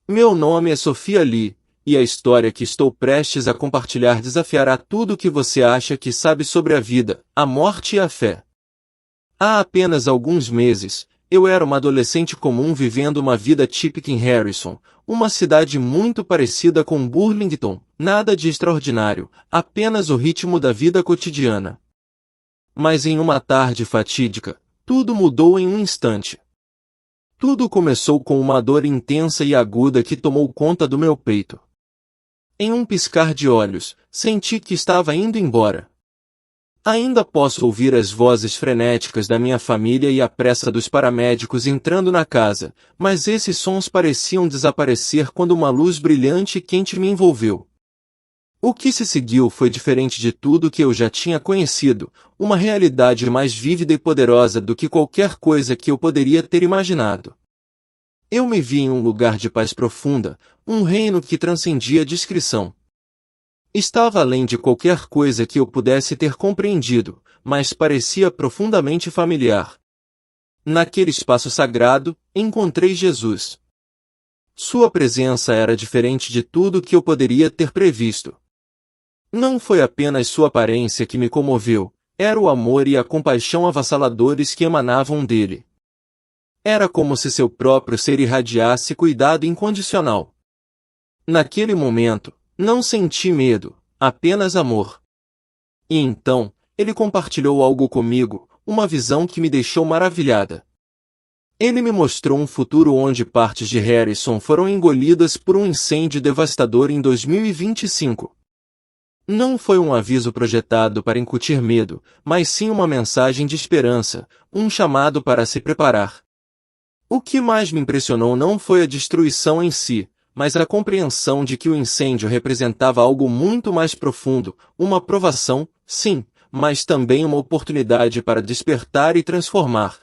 Meu nome é Sophia Lee, e a história que estou prestes a compartilhar desafiará tudo o que você acha que sabe sobre a vida, a morte e a fé. Há apenas alguns meses, eu era uma adolescente comum vivendo uma vida típica em Harrison, uma cidade muito parecida com Burlington, nada de extraordinário, apenas o ritmo da vida cotidiana. Mas em uma tarde fatídica, tudo mudou em um instante. Tudo começou com uma dor intensa e aguda que tomou conta do meu peito. Em um piscar de olhos, senti que estava indo embora. Ainda posso ouvir as vozes frenéticas da minha família e a pressa dos paramédicos entrando na casa, mas esses sons pareciam desaparecer quando uma luz brilhante e quente me envolveu. O que se seguiu foi diferente de tudo que eu já tinha conhecido, uma realidade mais vívida e poderosa do que qualquer coisa que eu poderia ter imaginado. Eu me vi em um lugar de paz profunda, um reino que transcendia a descrição. Estava além de qualquer coisa que eu pudesse ter compreendido, mas parecia profundamente familiar. Naquele espaço sagrado, encontrei Jesus. Sua presença era diferente de tudo que eu poderia ter previsto. Não foi apenas sua aparência que me comoveu, era o amor e a compaixão avassaladores que emanavam dele. Era como se seu próprio ser irradiasse cuidado incondicional. Naquele momento, não senti medo, apenas amor. E então, ele compartilhou algo comigo, uma visão que me deixou maravilhada. Ele me mostrou um futuro onde partes de Harrison foram engolidas por um incêndio devastador em 2025. Não foi um aviso projetado para incutir medo, mas sim uma mensagem de esperança, um chamado para se preparar. O que mais me impressionou não foi a destruição em si, mas a compreensão de que o incêndio representava algo muito mais profundo, uma provação, sim, mas também uma oportunidade para despertar e transformar.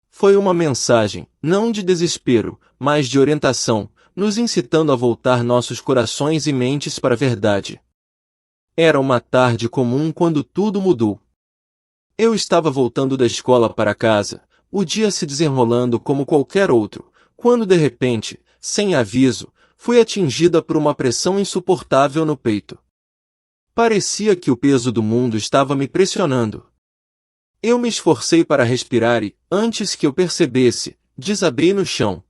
Foi uma mensagem, não de desespero, mas de orientação, nos incitando a voltar nossos corações e mentes para a verdade. Era uma tarde comum quando tudo mudou. Eu estava voltando da escola para casa, o dia se desenrolando como qualquer outro, quando de repente, sem aviso, fui atingida por uma pressão insuportável no peito. Parecia que o peso do mundo estava me pressionando. Eu me esforcei para respirar e, antes que eu percebesse, desabei no chão.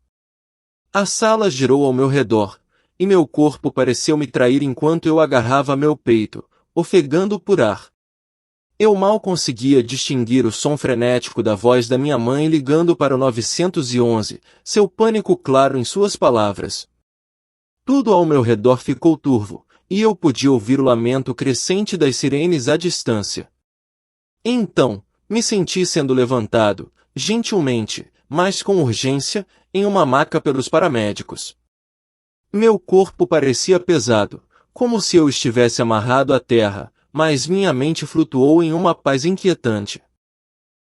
A sala girou ao meu redor, e meu corpo pareceu me trair enquanto eu agarrava meu peito, ofegando por ar. Eu mal conseguia distinguir o som frenético da voz da minha mãe ligando para o 911, seu pânico claro em suas palavras. Tudo ao meu redor ficou turvo, e eu podia ouvir o lamento crescente das sirenes à distância. Então, me senti sendo levantado, gentilmente, mas com urgência, em uma maca pelos paramédicos. Meu corpo parecia pesado, como se eu estivesse amarrado à terra, mas minha mente flutuou em uma paz inquietante.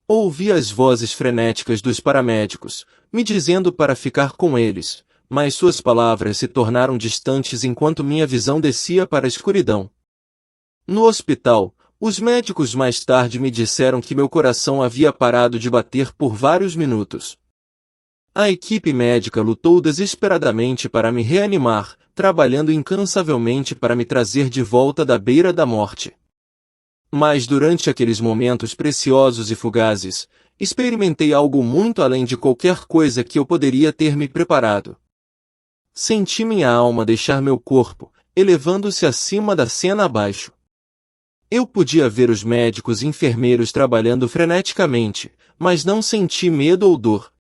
Ouvi as vozes frenéticas dos paramédicos, me dizendo para ficar com eles, mas suas palavras se tornaram distantes enquanto minha visão descia para a escuridão. No hospital, os médicos mais tarde me disseram que meu coração havia parado de bater por vários minutos. A equipe médica lutou desesperadamente para me reanimar, trabalhando incansavelmente para me trazer de volta da beira da morte. Mas durante aqueles momentos preciosos e fugazes, experimentei algo muito além de qualquer coisa que eu poderia ter me preparado. Senti minha alma deixar meu corpo, elevando-se acima da cena abaixo. Eu podia ver os médicos e enfermeiros trabalhando freneticamente, mas não senti medo ou dor.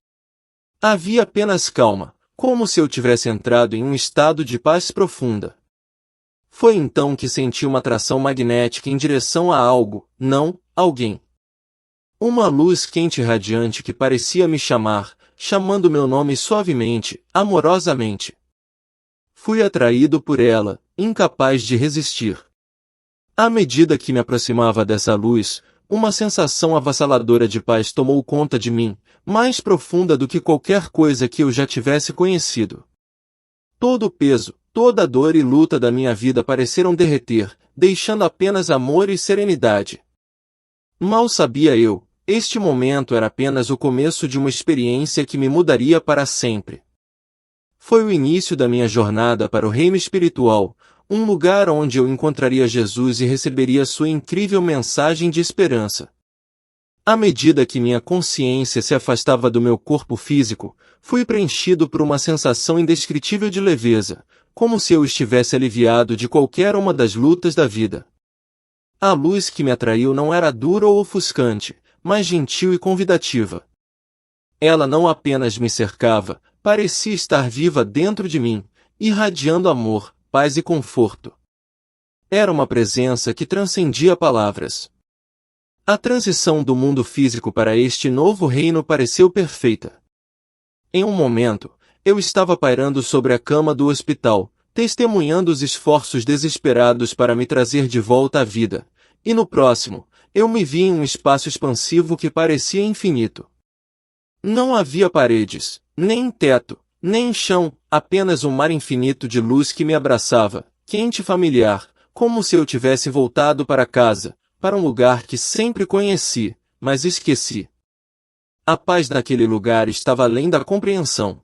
Havia apenas calma, como se eu tivesse entrado em um estado de paz profunda. Foi então que senti uma atração magnética em direção a algo, não, alguém. Uma luz quente e radiante que parecia me chamar, chamando meu nome suavemente, amorosamente. Fui atraído por ela, incapaz de resistir. À medida que me aproximava dessa luz, uma sensação avassaladora de paz tomou conta de mim, mais profunda do que qualquer coisa que eu já tivesse conhecido. Todo o peso, toda a dor e luta da minha vida pareceram derreter, deixando apenas amor e serenidade. Mal sabia eu, este momento era apenas o começo de uma experiência que me mudaria para sempre. Foi o início da minha jornada para o reino espiritual, um lugar onde eu encontraria Jesus e receberia sua incrível mensagem de esperança. À medida que minha consciência se afastava do meu corpo físico, fui preenchido por uma sensação indescritível de leveza, como se eu estivesse aliviado de qualquer uma das lutas da vida. A luz que me atraiu não era dura ou ofuscante, mas gentil e convidativa. Ela não apenas me cercava, parecia estar viva dentro de mim, irradiando amor, paz e conforto. Era uma presença que transcendia palavras. A transição do mundo físico para este novo reino pareceu perfeita. Em um momento, eu estava pairando sobre a cama do hospital, testemunhando os esforços desesperados para me trazer de volta à vida, e no próximo, eu me vi em um espaço expansivo que parecia infinito. Não havia paredes, nem teto, nem chão, apenas um mar infinito de luz que me abraçava, quente e familiar, como se eu tivesse voltado para casa, para um lugar que sempre conheci, mas esqueci. A paz naquele lugar estava além da compreensão.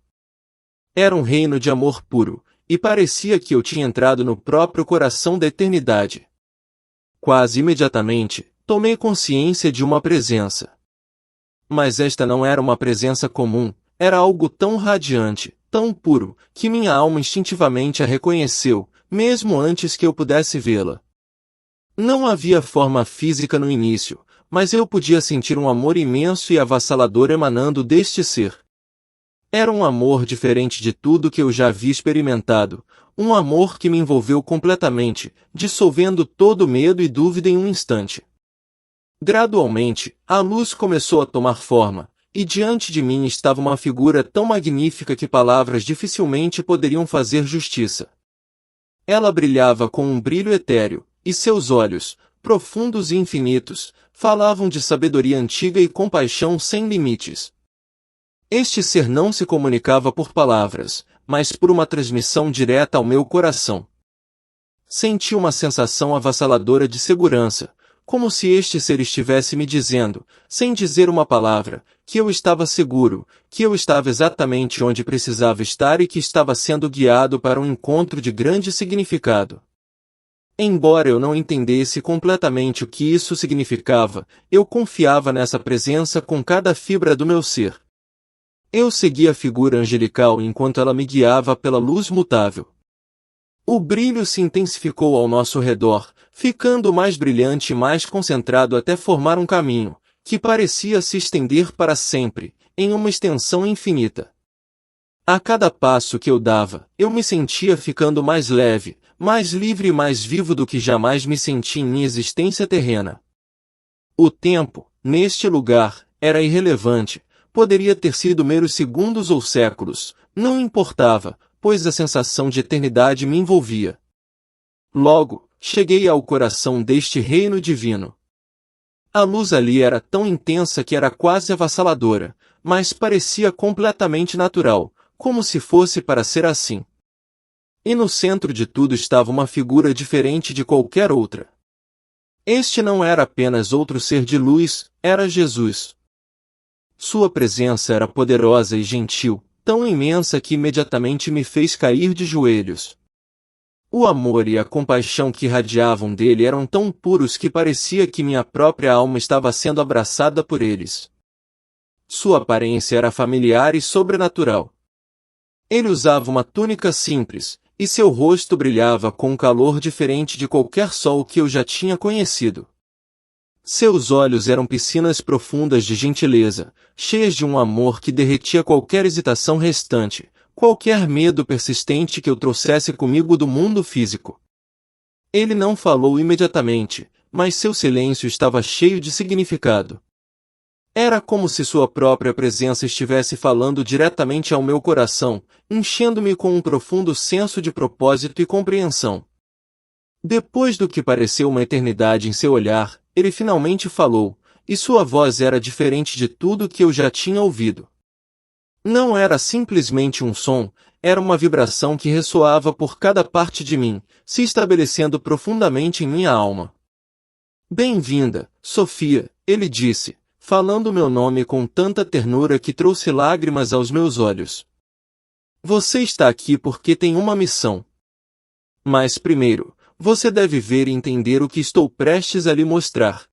Era um reino de amor puro, e parecia que eu tinha entrado no próprio coração da eternidade. Quase imediatamente, tomei consciência de uma presença. Mas esta não era uma presença comum, era algo tão radiante, tão puro, que minha alma instintivamente a reconheceu, mesmo antes que eu pudesse vê-la. Não havia forma física no início, mas eu podia sentir um amor imenso e avassalador emanando deste ser. Era um amor diferente de tudo que eu já havia experimentado, um amor que me envolveu completamente, dissolvendo todo medo e dúvida em um instante. Gradualmente, a luz começou a tomar forma, e diante de mim estava uma figura tão magnífica que palavras dificilmente poderiam fazer justiça. Ela brilhava com um brilho etéreo, e seus olhos, profundos e infinitos, falavam de sabedoria antiga e compaixão sem limites. Este ser não se comunicava por palavras, mas por uma transmissão direta ao meu coração. Senti uma sensação avassaladora de segurança, como se este ser estivesse me dizendo, sem dizer uma palavra, que eu estava seguro, que eu estava exatamente onde precisava estar e que estava sendo guiado para um encontro de grande significado. Embora eu não entendesse completamente o que isso significava, eu confiava nessa presença com cada fibra do meu ser. Eu seguia a figura angelical enquanto ela me guiava pela luz mutável. O brilho se intensificou ao nosso redor, ficando mais brilhante e mais concentrado até formar um caminho, que parecia se estender para sempre, em uma extensão infinita. A cada passo que eu dava, eu me sentia ficando mais leve, mais livre e mais vivo do que jamais me senti em minha existência terrena. O tempo, neste lugar, era irrelevante, poderia ter sido meros segundos ou séculos, não importava, pois a sensação de eternidade me envolvia. Logo, cheguei ao coração deste reino divino. A luz ali era tão intensa que era quase avassaladora, mas parecia completamente natural, como se fosse para ser assim. E no centro de tudo estava uma figura diferente de qualquer outra. Este não era apenas outro ser de luz, era Jesus. Sua presença era poderosa e gentil, tão imensa que imediatamente me fez cair de joelhos. O amor e a compaixão que irradiavam dele eram tão puros que parecia que minha própria alma estava sendo abraçada por eles. Sua aparência era familiar e sobrenatural. Ele usava uma túnica simples, e seu rosto brilhava com um calor diferente de qualquer sol que eu já tinha conhecido. Seus olhos eram piscinas profundas de gentileza, cheias de um amor que derretia qualquer hesitação restante, qualquer medo persistente que eu trouxesse comigo do mundo físico. Ele não falou imediatamente, mas seu silêncio estava cheio de significado. Era como se sua própria presença estivesse falando diretamente ao meu coração, enchendo-me com um profundo senso de propósito e compreensão. Depois do que pareceu uma eternidade em seu olhar, ele finalmente falou, e sua voz era diferente de tudo que eu já tinha ouvido. Não era simplesmente um som, era uma vibração que ressoava por cada parte de mim, se estabelecendo profundamente em minha alma. Bem-vinda, Sofia, ele disse, falando meu nome com tanta ternura que trouxe lágrimas aos meus olhos. Você está aqui porque tem uma missão. Mas primeiro, você deve ver e entender o que estou prestes a lhe mostrar.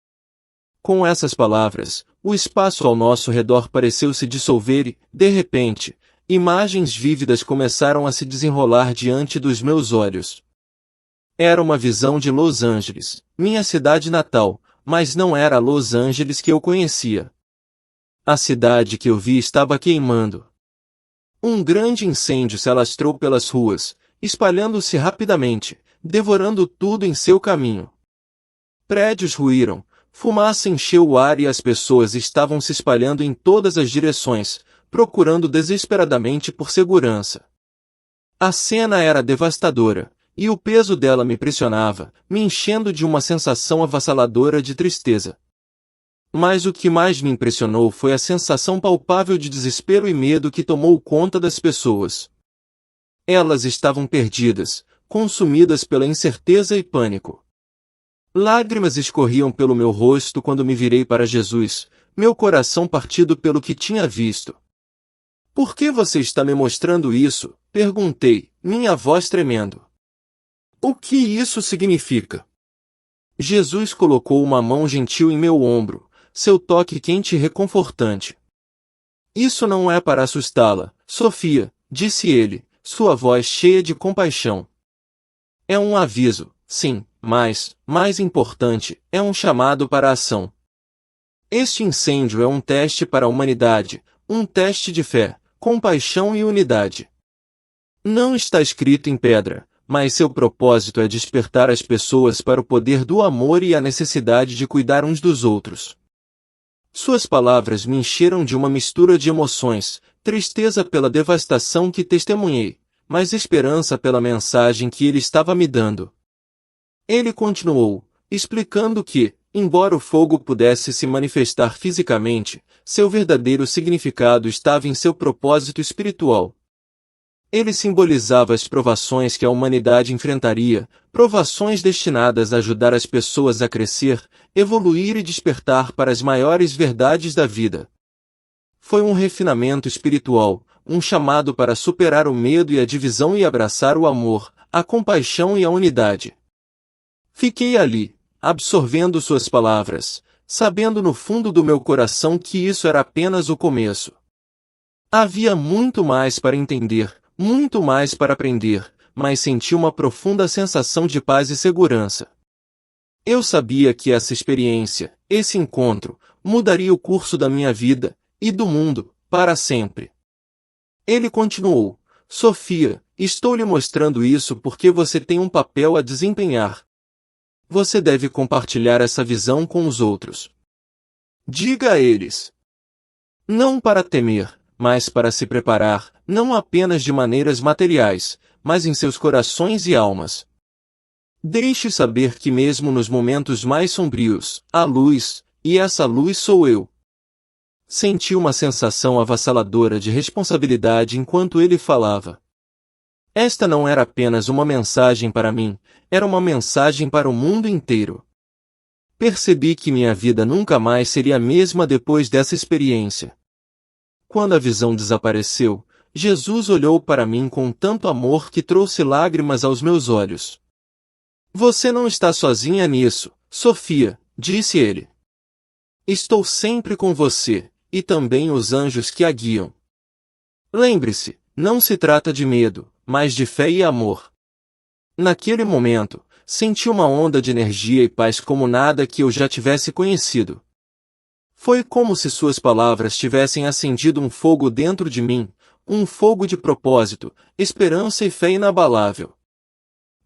Com essas palavras, o espaço ao nosso redor pareceu se dissolver e, de repente, imagens vívidas começaram a se desenrolar diante dos meus olhos. Era uma visão de Los Angeles, minha cidade natal, mas não era a Los Angeles que eu conhecia. A cidade que eu vi estava queimando. Um grande incêndio se alastrou pelas ruas, espalhando-se rapidamente, devorando tudo em seu caminho. Prédios ruíram, fumaça encheu o ar e as pessoas estavam se espalhando em todas as direções, procurando desesperadamente por segurança. A cena era devastadora, e o peso dela me pressionava, me enchendo de uma sensação avassaladora de tristeza. Mas o que mais me impressionou foi a sensação palpável de desespero e medo que tomou conta das pessoas. Elas estavam perdidas, consumidas pela incerteza e pânico. Lágrimas escorriam pelo meu rosto quando me virei para Jesus, meu coração partido pelo que tinha visto. "Por que você está me mostrando isso?" perguntei, minha voz tremendo. "O que isso significa?" Jesus colocou uma mão gentil em meu ombro, seu toque quente e reconfortante. "Isso não é para assustá-la, Sofia", disse ele, sua voz cheia de compaixão. "É um aviso, sim, mas, mais importante, é um chamado para a ação. Este incêndio é um teste para a humanidade, um teste de fé, compaixão e unidade. Não está escrito em pedra, mas seu propósito é despertar as pessoas para o poder do amor e a necessidade de cuidar uns dos outros." Suas palavras me encheram de uma mistura de emoções, tristeza pela devastação que testemunhei, mas esperança pela mensagem que ele estava me dando. Ele continuou, explicando que, embora o fogo pudesse se manifestar fisicamente, seu verdadeiro significado estava em seu propósito espiritual. Ele simbolizava as provações que a humanidade enfrentaria, provações destinadas a ajudar as pessoas a crescer, evoluir e despertar para as maiores verdades da vida. Foi um refinamento espiritual, um chamado para superar o medo e a divisão e abraçar o amor, a compaixão e a unidade. Fiquei ali, absorvendo suas palavras, sabendo no fundo do meu coração que isso era apenas o começo. Havia muito mais para entender, muito mais para aprender, mas senti uma profunda sensação de paz e segurança. Eu sabia que essa experiência, esse encontro, mudaria o curso da minha vida, e do mundo, para sempre. Ele continuou, "Sofia, estou lhe mostrando isso porque você tem um papel a desempenhar. Você deve compartilhar essa visão com os outros. Diga a eles. Não para temer, mas para se preparar, não apenas de maneiras materiais, mas em seus corações e almas. Deixe saber que mesmo nos momentos mais sombrios, há luz, e essa luz sou eu." Senti uma sensação avassaladora de responsabilidade enquanto ele falava. Esta não era apenas uma mensagem para mim, era uma mensagem para o mundo inteiro. Percebi que minha vida nunca mais seria a mesma depois dessa experiência. Quando a visão desapareceu, Jesus olhou para mim com tanto amor que trouxe lágrimas aos meus olhos. "Você não está sozinha nisso, Sofia", disse ele. "Estou sempre com você, e também os anjos que a guiam. Lembre-se, não se trata de medo, mas de fé e amor." Naquele momento, senti uma onda de energia e paz como nada que eu já tivesse conhecido. Foi como se suas palavras tivessem acendido um fogo dentro de mim, um fogo de propósito, esperança e fé inabalável.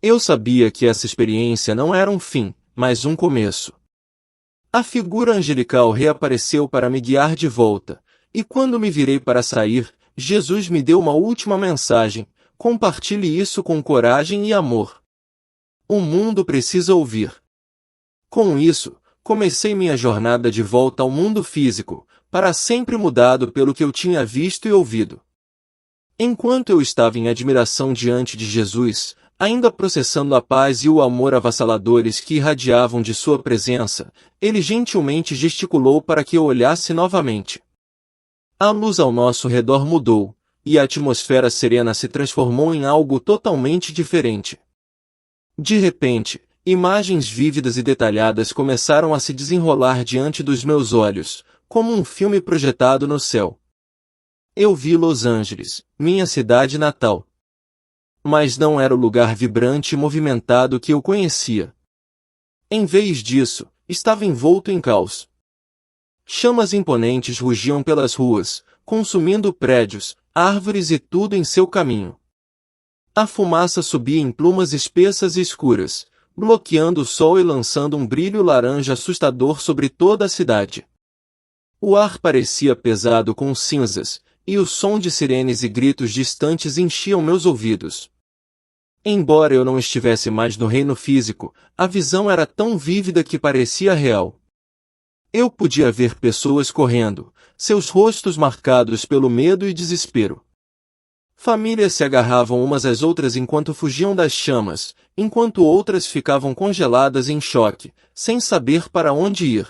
Eu sabia que essa experiência não era um fim, mas um começo. A figura angelical reapareceu para me guiar de volta, e quando me virei para sair, Jesus me deu uma última mensagem: compartilhe isso com coragem e amor. O mundo precisa ouvir. Com isso, comecei minha jornada de volta ao mundo físico, para sempre mudado pelo que eu tinha visto e ouvido. Enquanto eu estava em admiração diante de Jesus, ainda processando a paz e o amor avassaladores que irradiavam de sua presença, ele gentilmente gesticulou para que eu olhasse novamente. A luz ao nosso redor mudou, e a atmosfera serena se transformou em algo totalmente diferente. De repente, imagens vívidas e detalhadas começaram a se desenrolar diante dos meus olhos, como um filme projetado no céu. Eu vi Los Angeles, minha cidade natal. Mas não era o lugar vibrante e movimentado que eu conhecia. Em vez disso, estava envolto em caos. Chamas imponentes rugiam pelas ruas, consumindo prédios, árvores e tudo em seu caminho. A fumaça subia em plumas espessas e escuras, bloqueando o sol e lançando um brilho laranja assustador sobre toda a cidade. O ar parecia pesado com cinzas, e o som de sirenes e gritos distantes enchiam meus ouvidos. Embora eu não estivesse mais no reino físico, a visão era tão vívida que parecia real. Eu podia ver pessoas correndo, seus rostos marcados pelo medo e desespero. Famílias se agarravam umas às outras enquanto fugiam das chamas, enquanto outras ficavam congeladas em choque, sem saber para onde ir.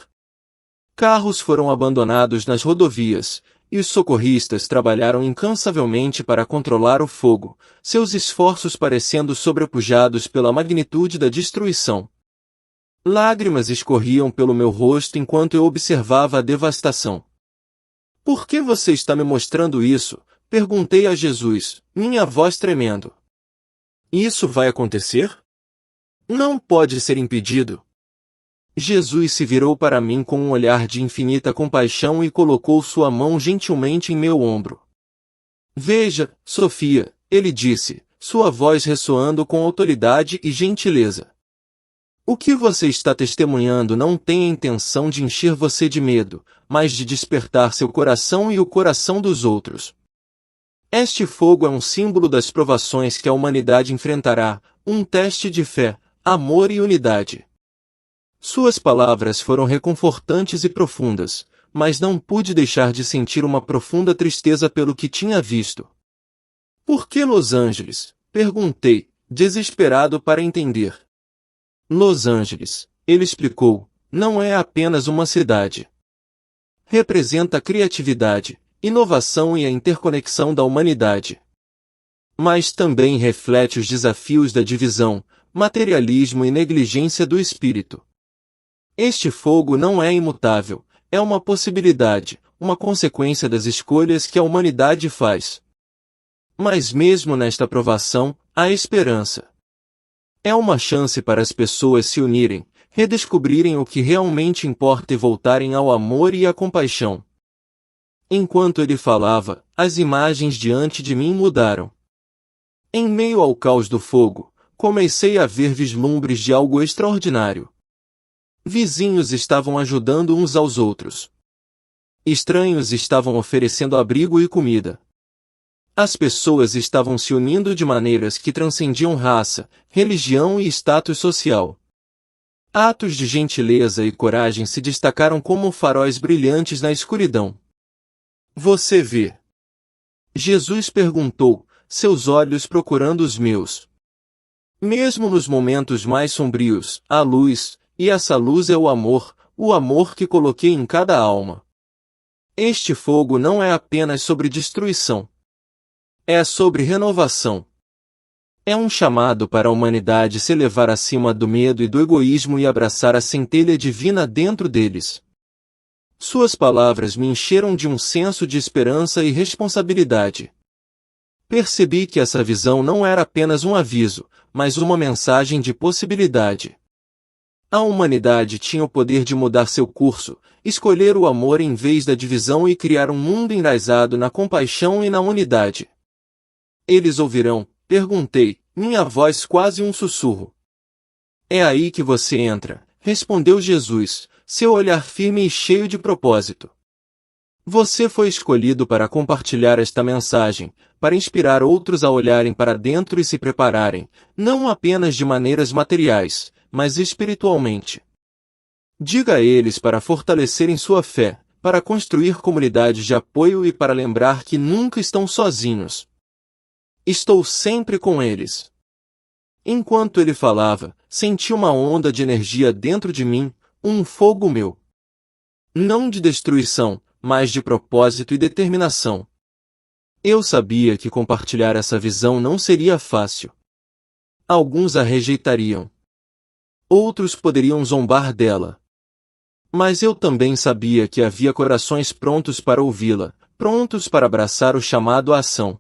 Carros foram abandonados nas rodovias, e os socorristas trabalharam incansavelmente para controlar o fogo, seus esforços parecendo sobrepujados pela magnitude da destruição. Lágrimas escorriam pelo meu rosto enquanto eu observava a devastação. "Por que você está me mostrando isso?" perguntei a Jesus, minha voz tremendo. "Isso vai acontecer? Não pode ser impedido." Jesus se virou para mim com um olhar de infinita compaixão e colocou sua mão gentilmente em meu ombro. "Veja, Sofia," ele disse, sua voz ressoando com autoridade e gentileza. "O que você está testemunhando não tem a intenção de encher você de medo, mas de despertar seu coração e o coração dos outros. Este fogo é um símbolo das provações que a humanidade enfrentará, um teste de fé, amor e unidade." Suas palavras foram reconfortantes e profundas, mas não pude deixar de sentir uma profunda tristeza pelo que tinha visto. "Por que Los Angeles?" perguntei, desesperado para entender. "Los Angeles", ele explicou, "não é apenas uma cidade. Representa a criatividade, inovação e a interconexão da humanidade. Mas também reflete os desafios da divisão, materialismo e negligência do espírito. Este fogo não é imutável, é uma possibilidade, uma consequência das escolhas que a humanidade faz. Mas mesmo nesta provação, há esperança. É uma chance para as pessoas se unirem, redescobrirem o que realmente importa e voltarem ao amor e à compaixão." Enquanto ele falava, as imagens diante de mim mudaram. Em meio ao caos do fogo, comecei a ver vislumbres de algo extraordinário. Vizinhos estavam ajudando uns aos outros. Estranhos estavam oferecendo abrigo e comida. As pessoas estavam se unindo de maneiras que transcendiam raça, religião e status social. Atos de gentileza e coragem se destacaram como faróis brilhantes na escuridão. "Você vê?" Jesus perguntou, seus olhos procurando os meus. "Mesmo nos momentos mais sombrios, há luz, e essa luz é o amor que coloquei em cada alma." Este fogo não é apenas sobre destruição. É sobre renovação. É um chamado para a humanidade se elevar acima do medo e do egoísmo e abraçar a centelha divina dentro deles. Suas palavras me encheram de um senso de esperança e responsabilidade. Percebi que essa visão não era apenas um aviso, mas uma mensagem de possibilidade. A humanidade tinha o poder de mudar seu curso, escolher o amor em vez da divisão e criar um mundo enraizado na compaixão e na unidade. "Eles ouvirão?" perguntei, minha voz quase um sussurro. "É aí que você entra", respondeu Jesus, seu olhar firme e cheio de propósito. "Você foi escolhido para compartilhar esta mensagem, para inspirar outros a olharem para dentro e se prepararem, não apenas de maneiras materiais, mas espiritualmente. Diga a eles para fortalecerem sua fé, para construir comunidades de apoio e para lembrar que nunca estão sozinhos. Estou sempre com eles." Enquanto ele falava, senti uma onda de energia dentro de mim, um fogo meu. Não de destruição, mas de propósito e determinação. Eu sabia que compartilhar essa visão não seria fácil. Alguns a rejeitariam. Outros poderiam zombar dela. Mas eu também sabia que havia corações prontos para ouvi-la, prontos para abraçar o chamado à ação.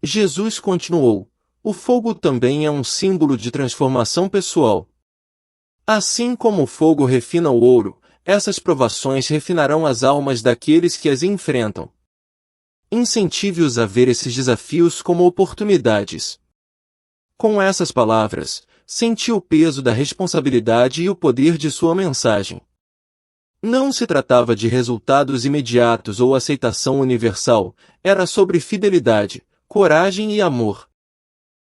Jesus continuou: o fogo também é um símbolo de transformação pessoal. Assim como o fogo refina o ouro, essas provações refinarão as almas daqueles que as enfrentam. Incentive-os a ver esses desafios como oportunidades. Com essas palavras, senti o peso da responsabilidade e o poder de sua mensagem. Não se tratava de resultados imediatos ou aceitação universal, era sobre fidelidade, coragem e amor.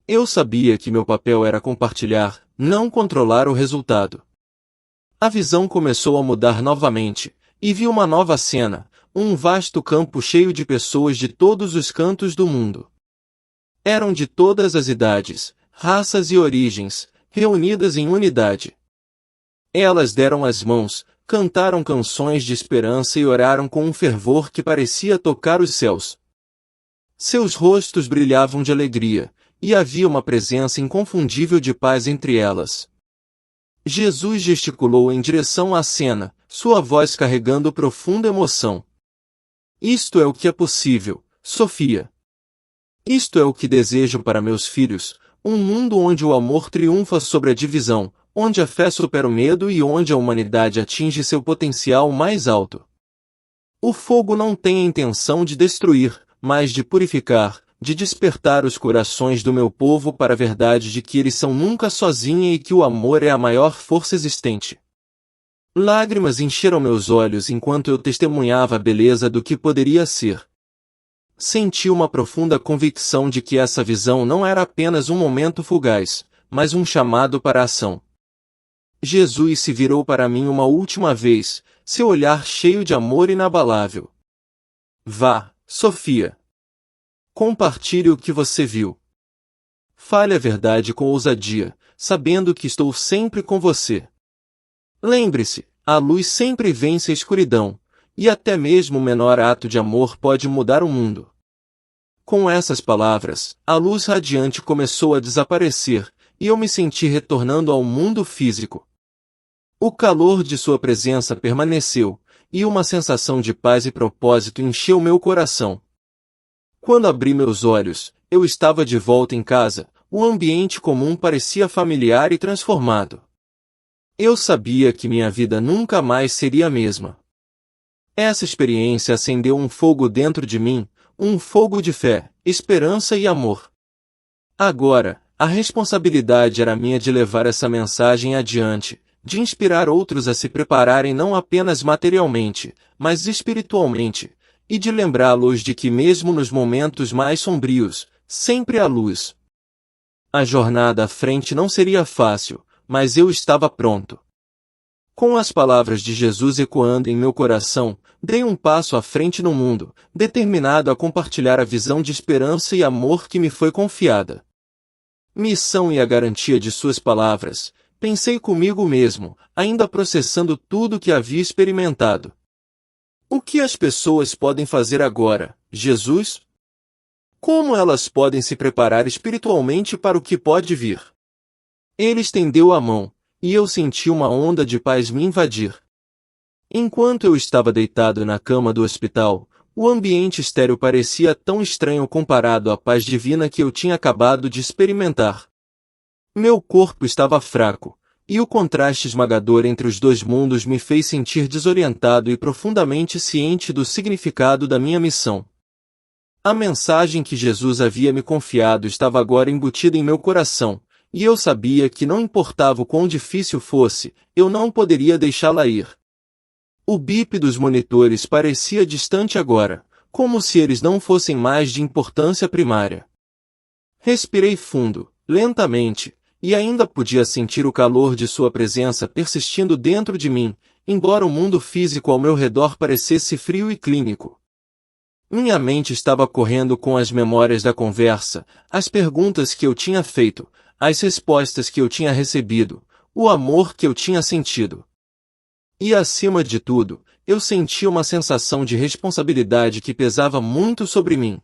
Eu sabia que meu papel era compartilhar, não controlar o resultado. A visão começou a mudar novamente, e vi uma nova cena, um vasto campo cheio de pessoas de todos os cantos do mundo. Eram de todas as idades, raças e origens, reunidas em unidade. Elas deram as mãos, cantaram canções de esperança e oraram com um fervor que parecia tocar os céus. Seus rostos brilhavam de alegria, e havia uma presença inconfundível de paz entre elas. Jesus gesticulou em direção à cena, sua voz carregando profunda emoção. Isto é o que é possível, Sofia. Isto é o que desejo para meus filhos, um mundo onde o amor triunfa sobre a divisão, onde a fé supera o medo e onde a humanidade atinge seu potencial mais alto. O fogo não tem a intenção de destruir, mas de purificar, de despertar os corações do meu povo para a verdade de que eles são nunca sozinhos e que o amor é a maior força existente. Lágrimas encheram meus olhos enquanto eu testemunhava a beleza do que poderia ser. Senti uma profunda convicção de que essa visão não era apenas um momento fugaz, mas um chamado para a ação. Jesus se virou para mim uma última vez, seu olhar cheio de amor inabalável. Vá, Sofia. Compartilhe o que você viu. Fale a verdade com ousadia, sabendo que estou sempre com você. Lembre-se, a luz sempre vence a escuridão, e até mesmo o menor ato de amor pode mudar o mundo. Com essas palavras, a luz radiante começou a desaparecer, e eu me senti retornando ao mundo físico. O calor de sua presença permaneceu, e uma sensação de paz e propósito encheu meu coração. Quando abri meus olhos, eu estava de volta em casa, o ambiente comum parecia familiar e transformado. Eu sabia que minha vida nunca mais seria a mesma. Essa experiência acendeu um fogo dentro de mim, um fogo de fé, esperança e amor. Agora, a responsabilidade era minha de levar essa mensagem adiante, de inspirar outros a se prepararem não apenas materialmente, mas espiritualmente, e de lembrá-los de que mesmo nos momentos mais sombrios, sempre há luz. A jornada à frente não seria fácil, mas eu estava pronto. Com as palavras de Jesus ecoando em meu coração, dei um passo à frente no mundo, determinado a compartilhar a visão de esperança e amor que me foi confiada. Missão e a garantia de suas palavras, pensei comigo mesmo, ainda processando tudo que havia experimentado. O que as pessoas podem fazer agora, Jesus? Como elas podem se preparar espiritualmente para o que pode vir? Ele estendeu a mão, e eu senti uma onda de paz me invadir. Enquanto eu estava deitado na cama do hospital, o ambiente estéril parecia tão estranho comparado à paz divina que eu tinha acabado de experimentar. Meu corpo estava fraco, e o contraste esmagador entre os dois mundos me fez sentir desorientado e profundamente ciente do significado da minha missão. A mensagem que Jesus havia me confiado estava agora embutida em meu coração, e eu sabia que não importava o quão difícil fosse, eu não poderia deixá-la ir. O bip dos monitores parecia distante agora, como se eles não fossem mais de importância primária. Respirei fundo, lentamente, e ainda podia sentir o calor de sua presença persistindo dentro de mim, embora o mundo físico ao meu redor parecesse frio e clínico. Minha mente estava correndo com as memórias da conversa, as perguntas que eu tinha feito, as respostas que eu tinha recebido, o amor que eu tinha sentido. E acima de tudo, eu sentia uma sensação de responsabilidade que pesava muito sobre mim.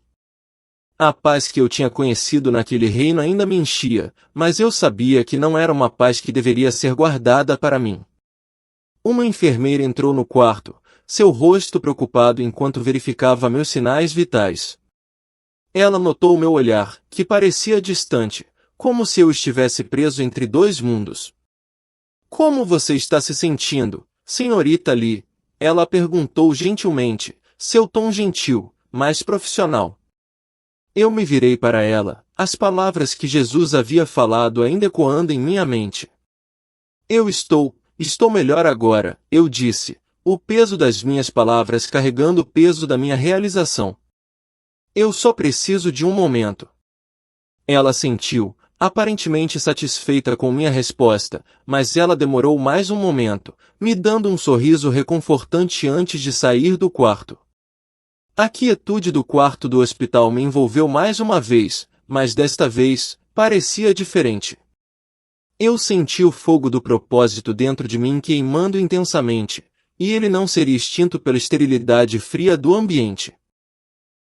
A paz que eu tinha conhecido naquele reino ainda me enchia, mas eu sabia que não era uma paz que deveria ser guardada para mim. Uma enfermeira entrou no quarto, seu rosto preocupado enquanto verificava meus sinais vitais. Ela notou meu olhar, que parecia distante, como se eu estivesse preso entre dois mundos. Como você está se sentindo, senhorita Lee? Ela perguntou gentilmente, seu tom gentil, mas profissional. Eu me virei para ela, as palavras que Jesus havia falado ainda ecoando em minha mente. Estou melhor agora, eu disse, o peso das minhas palavras carregando o peso da minha realização. Eu só preciso de um momento. Ela sentiu, aparentemente satisfeita com minha resposta, mas ela demorou mais um momento, me dando um sorriso reconfortante antes de sair do quarto. A quietude do quarto do hospital me envolveu mais uma vez, mas desta vez, parecia diferente. Eu senti o fogo do propósito dentro de mim queimando intensamente, e ele não seria extinto pela esterilidade fria do ambiente.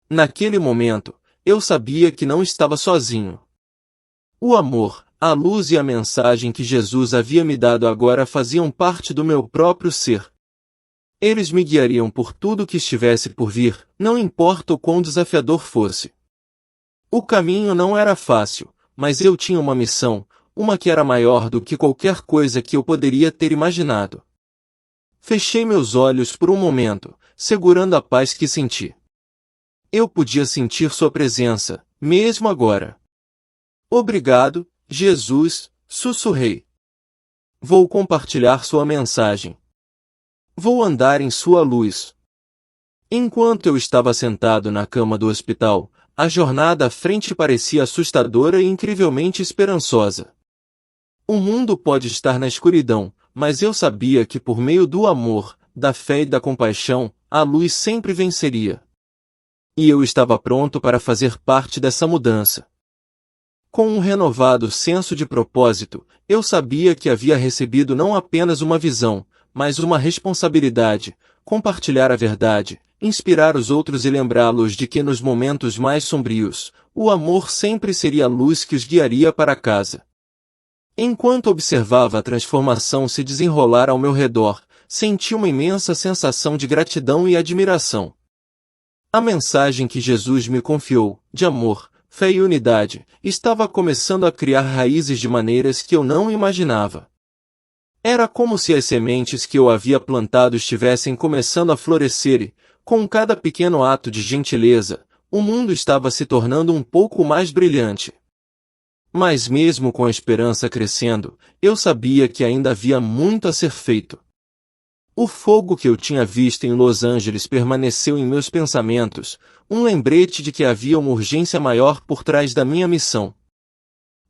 Naquele momento, eu sabia que não estava sozinho. O amor, a luz e a mensagem que Jesus havia me dado agora faziam parte do meu próprio ser. Eles me guiariam por tudo que estivesse por vir, não importa o quão desafiador fosse. O caminho não era fácil, mas eu tinha uma missão, uma que era maior do que qualquer coisa que eu poderia ter imaginado. Fechei meus olhos por um momento, segurando a paz que senti. Eu podia sentir sua presença, mesmo agora. Obrigado, Jesus, sussurrei. Vou compartilhar sua mensagem. Vou andar em sua luz. Enquanto eu estava sentado na cama do hospital, a jornada à frente parecia assustadora e incrivelmente esperançosa. O mundo pode estar na escuridão, mas eu sabia que por meio do amor, da fé e da compaixão, a luz sempre venceria. E eu estava pronto para fazer parte dessa mudança. Com um renovado senso de propósito, eu sabia que havia recebido não apenas uma visão, mas uma responsabilidade, compartilhar a verdade, inspirar os outros e lembrá-los de que nos momentos mais sombrios, o amor sempre seria a luz que os guiaria para casa. Enquanto observava a transformação se desenrolar ao meu redor, senti uma imensa sensação de gratidão e admiração. A mensagem que Jesus me confiou, de amor, fé e unidade, estava começando a criar raízes de maneiras que eu não imaginava. Era como se as sementes que eu havia plantado estivessem começando a florescer e, com cada pequeno ato de gentileza, o mundo estava se tornando um pouco mais brilhante. Mas mesmo com a esperança crescendo, eu sabia que ainda havia muito a ser feito. O fogo que eu tinha visto em Los Angeles permaneceu em meus pensamentos, um lembrete de que havia uma urgência maior por trás da minha missão.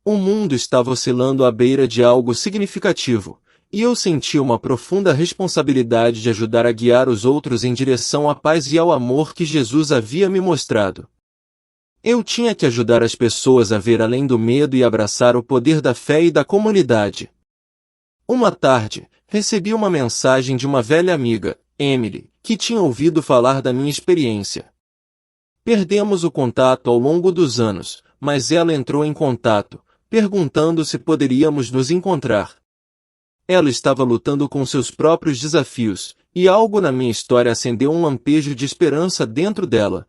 O mundo estava oscilando à beira de algo significativo, e eu sentia uma profunda responsabilidade de ajudar a guiar os outros em direção à paz e ao amor que Jesus havia me mostrado. Eu tinha que ajudar as pessoas a ver além do medo e abraçar o poder da fé e da comunidade. Uma tarde, recebi uma mensagem de uma velha amiga, Emily, que tinha ouvido falar da minha experiência. Perdemos o contato ao longo dos anos, mas ela entrou em contato, perguntando se poderíamos nos encontrar. Ela estava lutando com seus próprios desafios, e algo na minha história acendeu um lampejo de esperança dentro dela.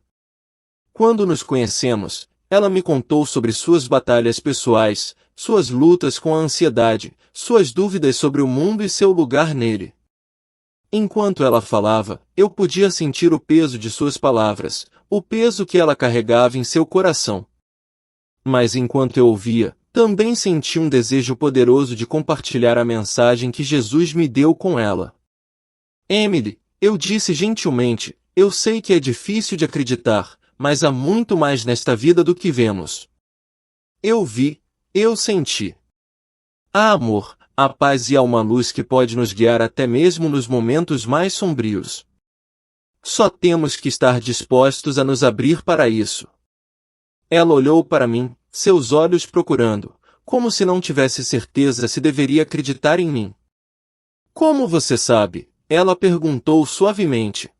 Quando nos conhecemos, ela me contou sobre suas batalhas pessoais, suas lutas com a ansiedade, suas dúvidas sobre o mundo e seu lugar nele. Enquanto ela falava, eu podia sentir o peso de suas palavras, o peso que ela carregava em seu coração. Mas enquanto eu ouvia, também senti um desejo poderoso de compartilhar a mensagem que Jesus me deu com ela. Emily, eu disse gentilmente, eu sei que é difícil de acreditar, mas há muito mais nesta vida do que vemos. Eu vi, eu senti. Há amor, há paz e há uma luz que pode nos guiar até mesmo nos momentos mais sombrios. Só temos que estar dispostos a nos abrir para isso. Ela olhou para mim, seus olhos procurando, como se não tivesse certeza se deveria acreditar em mim. Como você sabe? Ela perguntou suavemente.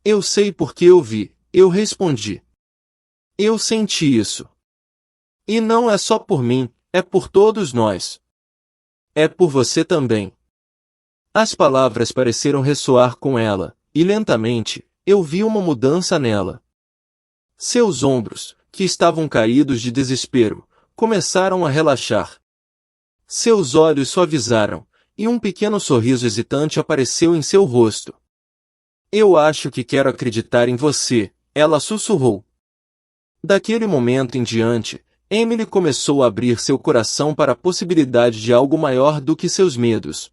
Eu sei porque eu vi, eu respondi. Eu senti isso. E não é só por mim, é por todos nós. É por você também. As palavras pareceram ressoar com ela, e lentamente, eu vi uma mudança nela. Seus ombros, que estavam caídos de desespero, começaram a relaxar. Seus olhos suavizaram, e um pequeno sorriso hesitante apareceu em seu rosto. Eu acho que quero acreditar em você, ela sussurrou. Daquele momento em diante, Emily começou a abrir seu coração para a possibilidade de algo maior do que seus medos.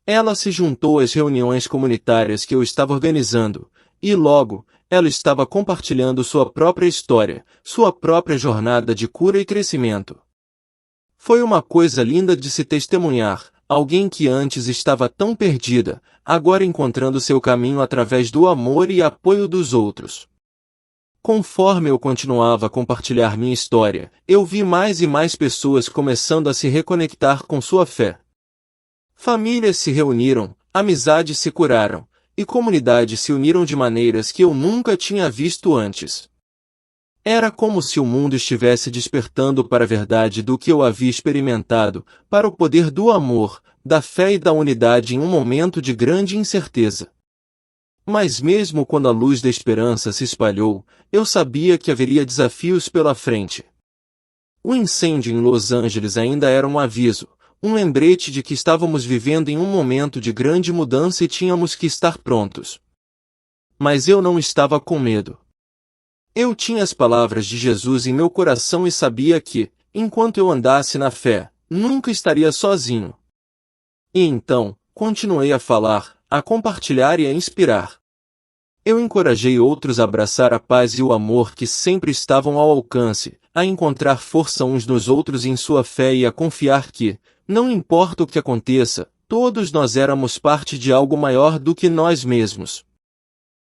Ela se juntou às reuniões comunitárias que eu estava organizando, e logo, ela estava compartilhando sua própria história, sua própria jornada de cura e crescimento. Foi uma coisa linda de se testemunhar, alguém que antes estava tão perdida, agora encontrando seu caminho através do amor e apoio dos outros. Conforme eu continuava a compartilhar minha história, eu vi mais e mais pessoas começando a se reconectar com sua fé. Famílias se reuniram, amizades se curaram, e comunidades se uniram de maneiras que eu nunca tinha visto antes. Era como se o mundo estivesse despertando para a verdade do que eu havia experimentado, para o poder do amor, da fé e da unidade em um momento de grande incerteza. Mas mesmo quando a luz da esperança se espalhou, eu sabia que haveria desafios pela frente. O incêndio em Los Angeles ainda era um aviso, um lembrete de que estávamos vivendo em um momento de grande mudança e tínhamos que estar prontos. Mas eu não estava com medo. Eu tinha as palavras de Jesus em meu coração e sabia que, enquanto eu andasse na fé, nunca estaria sozinho. E então, continuei a falar, a compartilhar e a inspirar. Eu encorajei outros a abraçar a paz e o amor que sempre estavam ao alcance, a encontrar força uns nos outros em sua fé e a confiar que, não importa o que aconteça, todos nós éramos parte de algo maior do que nós mesmos.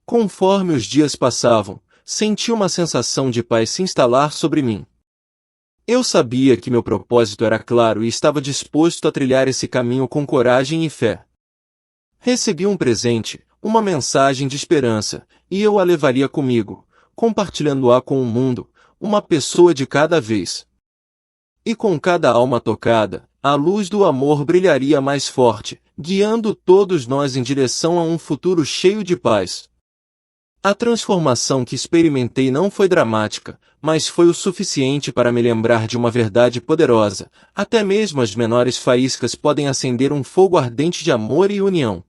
Conforme os dias passavam, senti uma sensação de paz se instalar sobre mim. Eu sabia que meu propósito era claro e estava disposto a trilhar esse caminho com coragem e fé. Recebi um presente, uma mensagem de esperança, e eu a levaria comigo, compartilhando-a com o mundo, uma pessoa de cada vez. E com cada alma tocada, a luz do amor brilharia mais forte, guiando todos nós em direção a um futuro cheio de paz. A transformação que experimentei não foi dramática, mas foi o suficiente para me lembrar de uma verdade poderosa. Até mesmo as menores faíscas podem acender um fogo ardente de amor e união.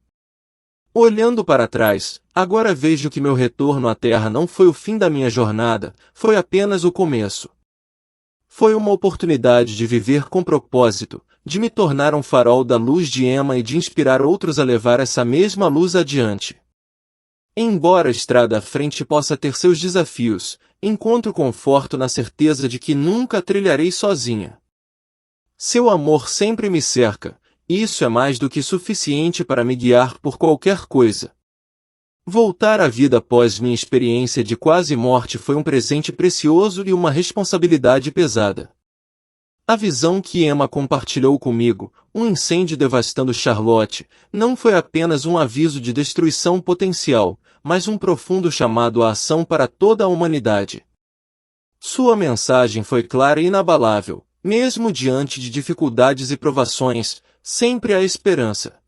Olhando para trás, agora vejo que meu retorno à Terra não foi o fim da minha jornada, foi apenas o começo. Foi uma oportunidade de viver com propósito, de me tornar um farol da luz de Emma e de inspirar outros a levar essa mesma luz adiante. Embora a estrada à frente possa ter seus desafios, encontro conforto na certeza de que nunca trilharei sozinha. Seu amor sempre me cerca, e isso é mais do que suficiente para me guiar por qualquer coisa. Voltar à vida após minha experiência de quase morte foi um presente precioso e uma responsabilidade pesada. A visão que Emma compartilhou comigo, um incêndio devastando Charlotte, não foi apenas um aviso de destruição potencial, mas um profundo chamado à ação para toda a humanidade. Sua mensagem foi clara e inabalável, mesmo diante de dificuldades e provações, sempre há esperança.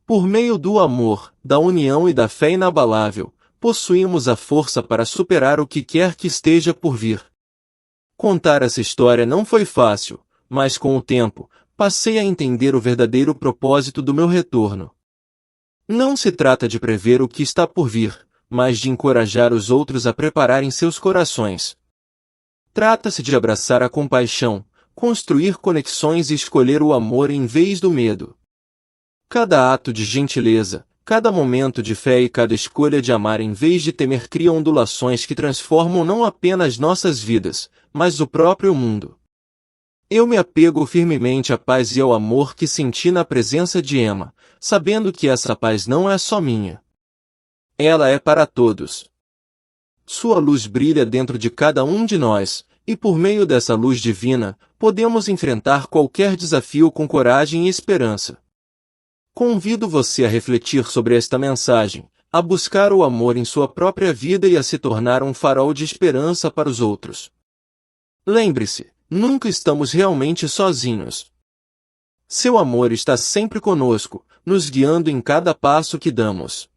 Por meio do amor, da união e da fé inabalável, possuímos a força para superar o que quer que esteja por vir. Contar essa história não foi fácil, mas com o tempo, passei a entender o verdadeiro propósito do meu retorno. Não se trata de prever o que está por vir, mas de encorajar os outros a prepararem seus corações. Trata-se de abraçar a compaixão, construir conexões e escolher o amor em vez do medo. Cada ato de gentileza, cada momento de fé e cada escolha de amar em vez de temer cria ondulações que transformam não apenas nossas vidas, mas o próprio mundo. Eu me apego firmemente à paz e ao amor que senti na presença de Emma, sabendo que essa paz não é só minha. Ela é para todos. Sua luz brilha dentro de cada um de nós, e por meio dessa luz divina, podemos enfrentar qualquer desafio com coragem e esperança. Convido você a refletir sobre esta mensagem, a buscar o amor em sua própria vida e a se tornar um farol de esperança para os outros. Lembre-se, nunca estamos realmente sozinhos. Seu amor está sempre conosco, nos guiando em cada passo que damos.